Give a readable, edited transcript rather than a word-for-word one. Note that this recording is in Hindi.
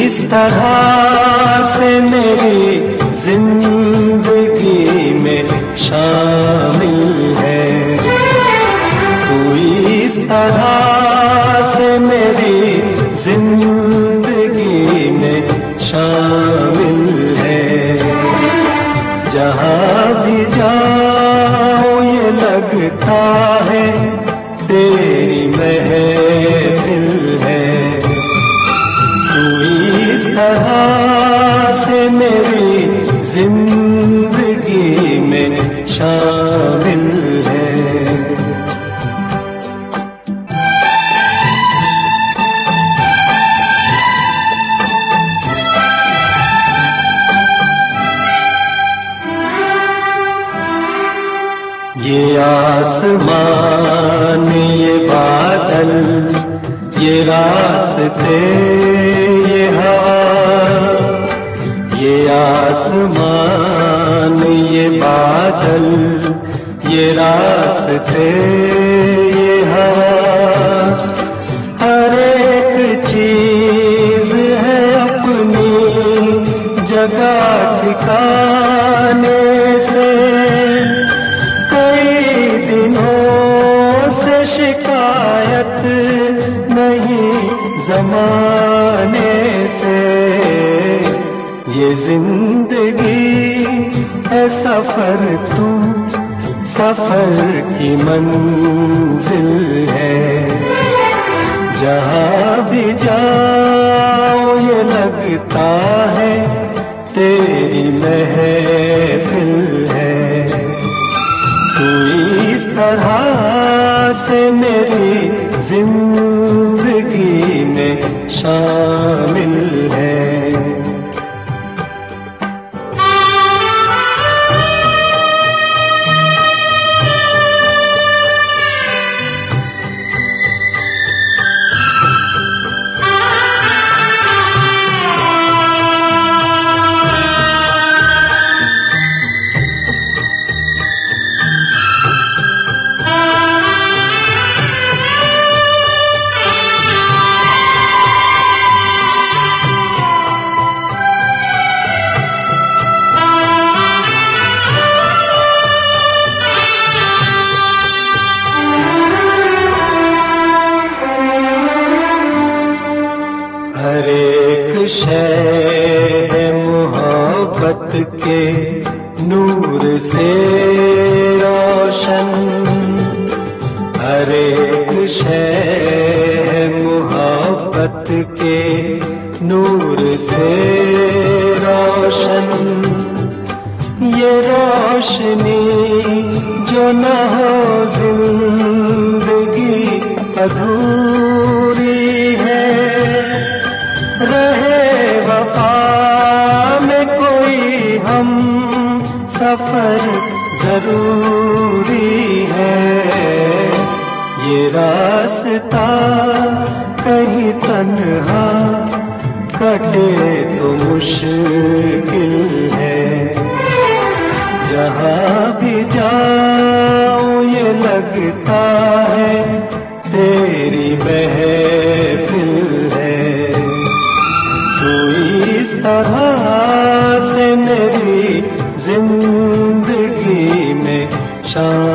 इस तरह से मेरी जिंदगी में शामिल है, तू इस तरह से मेरी जिंदगी में शामिल है। जहाँ भी जाऊं ये लगता है तेरी महफिल है, तू इस तरह से मेरी जिंदगी में शामिल है। ये आसमान, ये बादल, ये रास्ते, ये हवा, ये आसमान, ये बादल, ये रास्ते, ये हवा, हर एक चीज है अपनी जगह ठिकाने से। कई दिनों से शिकायत नहीं जमाने से, ये जिंदगी है सफर, तू सफर की मंजिल है। जहाँ भी जाओ ये लगता है तेरी महफिल है, तू इस तरह से मेरी जिंदगी में शामिल है। हर एक शय है मोहब्बत के नूर से रोशन, हर एक शय है मोहब्बत के नूर से रोशन। ये रोशनी जो न हो जिंदगी अधूरी है, रहे वफा में कोई हम सफर जरूरी है। ये रास्ता कहीं तन्हा कटे तो मुश्किल है, जहाँ भी जाऊं ये लगता है तेरी महफिल है, तू इस तरह से मेरी जिंदगी में शामिल